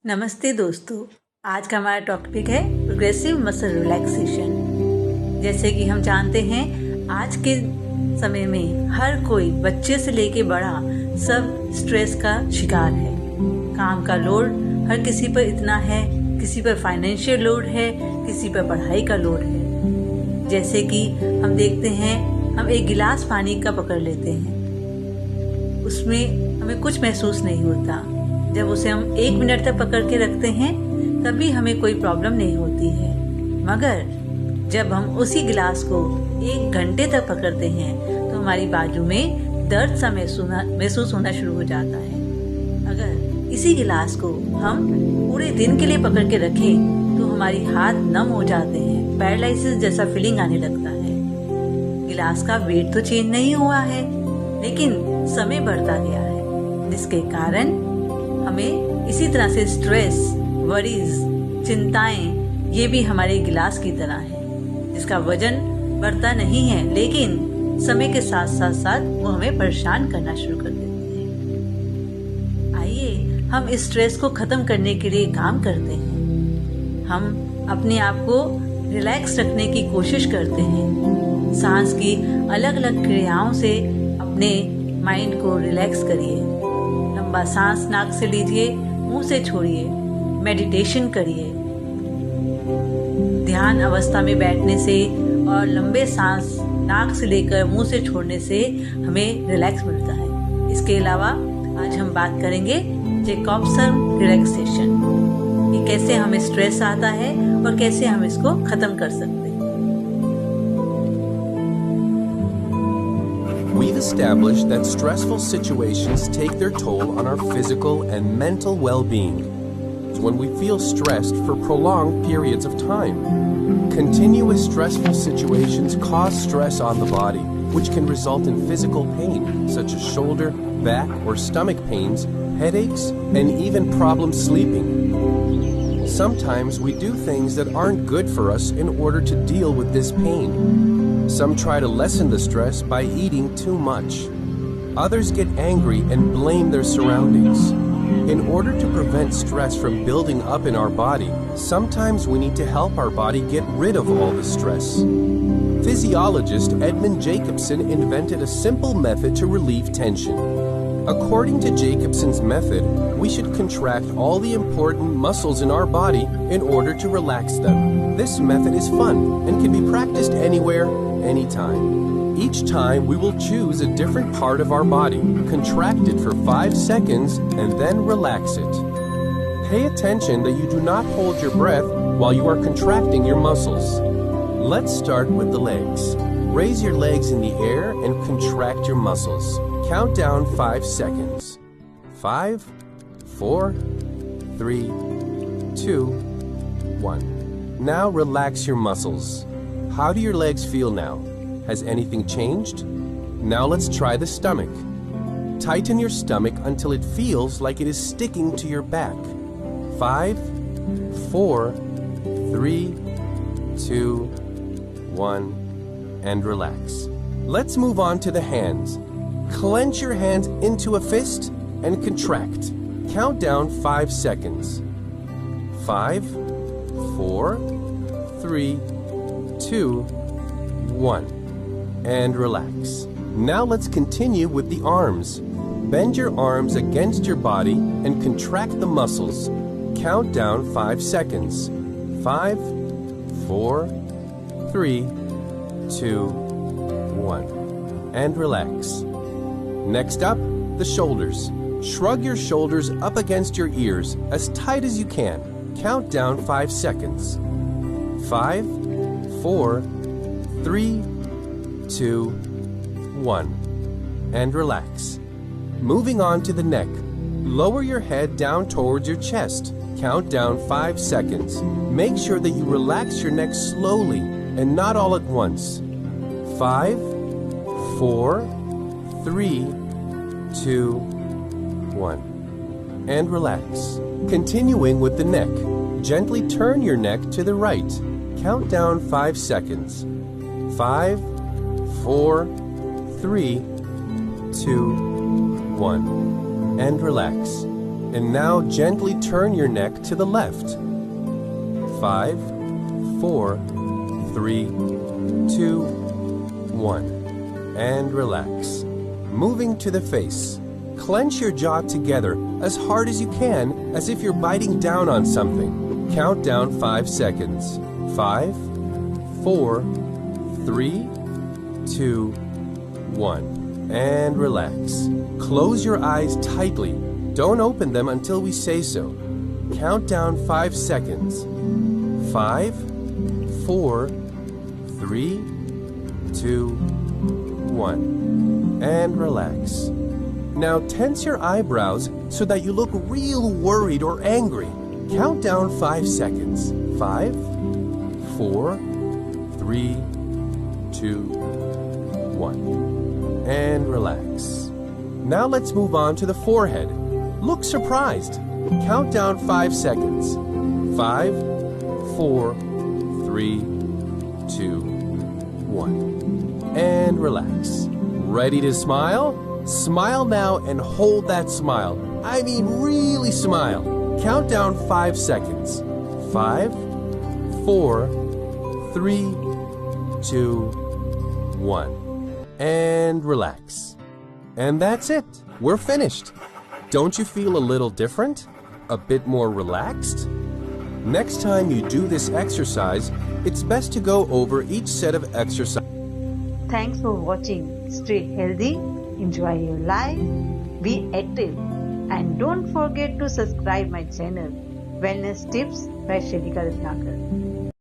नमस्ते दोस्तों। आज का हमारा टॉपिक है प्रोग्रेसिव मसल रिलैक्सेशन। जैसे कि हम जानते हैं आज के समय में हर कोई बच्चे से लेके बड़ा सब स्ट्रेस का शिकार है। काम का लोड हर किसी पर इतना है, किसी पर फाइनेंशियल लोड है, किसी पर पढ़ाई का लोड है। जैसे कि हम देखते हैं, हम एक गिलास पानी का पकड़ लेते हैं, उसमें हमें कुछ महसूस नहीं होता। जब उसे हम 1 मिनट तक पकड़ के रखते हैं तभी हमें कोई प्रॉब्लम नहीं होती है, मगर जब हम उसी गिलास को 1 घंटे तक पकड़ते हैं तो हमारी बाजू में दर्द सा महसूस होना शुरू हो जाता है। अगर इसी गिलास को हम पूरे दिन के लिए पकड़ के रखें तो हमारी हाथ नम हो जाते हैं, पैरालिसिस जैसा फीलिंग आने लगता है। गिलास का वेट तो चेंज नहीं हुआ है, लेकिन समय बढ़ता गया है, जिसके कारण हमें इसी तरह से स्ट्रेस, वरीज, चिंताएं ये भी हमारे गिलास की तरह है, जिसका वजन बढ़ता नहीं है, लेकिन समय के साथ साथ साथ वो हमें परेशान करना शुरू कर देती है। आइए हम इस स्ट्रेस को खत्म करने के लिए काम करते हैं। हम अपने आप को रिलैक्स रखने की कोशिश करते हैं। सांस की अलग अलग क्रियाओं से अपने माइंड को रिलैक्स करिए। लंबा सांस नाक से लीजिए, मुंह से छोड़िए। मेडिटेशन करिए। ध्यान अवस्था में बैठने से और लंबे सांस नाक से लेकर मुंह से छोड़ने से हमें रिलैक्स मिलता है। इसके अलावा आज हम बात करेंगे जैकब्सन रिलैक्सेशन, कि कैसे हमें स्ट्रेस आता है और कैसे हम इसको खत्म कर सकते हैं। We've established that stressful situations take their toll on our physical and mental well-being. When we feel stressed for prolonged periods of time, continuous stressful situations cause stress on the body, which can result in physical pain, such as shoulder, back, or stomach pains, headaches, and even problems sleeping. Sometimes we do things that aren't good for us in order to deal with this pain. Some try to lessen the stress by eating too much. Others get angry and blame their surroundings. In order to prevent stress from building up in our body, sometimes we need to help our body get rid of all the stress. Physiologist Edmund Jacobson invented a simple method to relieve tension. According to Jacobson's method, we should contract all the important muscles in our body in order to relax them. This method is fun and can be practiced anywhere, anytime. Each time we will choose a different part of our body, contract it for 5 seconds, and then relax it. Pay attention that you do not hold your breath while you are contracting your muscles. Let's start with the legs. Raise your legs in the air and contract your muscles. Count down 5 seconds. 5, 4, 3, 2, 1. Now relax your muscles. How do your legs feel now? Has anything changed? Now let's try the stomach. Tighten your stomach until it feels like it is sticking to your back. 5, 4, 3, 2, 1, and relax. Let's move on to the hands. Clench your hands into a fist and contract. Count down 5 seconds. 5, 4, 3, 2, 1, and relax. Now let's continue with the arms. Bend your arms against your body and contract the muscles. Count down 5 seconds. 5, 4, 3, 2, 1, and relax. Next up, the shoulders. Shrug your shoulders up against your ears as tight as you can. Count down 5 seconds. 5, 4, 3, 2, 1, and relax. Moving on to the neck. Lower your head down towards your chest. Count down 5 seconds. Make sure that you relax your neck slowly and not all at once. 5, 4, 3, 2, 1, and relax. Continuing with the neck. Gently turn your neck to the right. Count down 5 seconds. 5, 4, 3, 2, 1, and relax. And now gently turn your neck to the left. 5, 4, 3, 2, 1. And relax. Moving to the face. Clench your jaw together as hard as you can, as if you're biting down on something. Count down 5 seconds. 5, 4, 3, 2, 1. And relax. Close your eyes tightly. Don't open them until we say so. Count down 5 seconds. 5, 4, 3, 2, 1. And relax. Now tense your eyebrows so that you look real worried or angry. Count down 5 seconds. 5, 4, 3, 2, 1. And relax. Now let's move on to the forehead. Look surprised. Count down 5 seconds. 5, 4, 3, 2, 1. And relax. Ready to smile? Smile now and hold that smile. I mean really smile. Count down 5 seconds. 5, 4, 3, 2, 1. And relax. And that's it. We're finished. Don't you feel a little different? A bit more relaxed? Next time you do this exercise, it's best to go over each set of exercises. Thanks for watching. Stay healthy, enjoy your life, be active, and don't forget to subscribe my channel Wellness Tips by Shelika Ratnakar.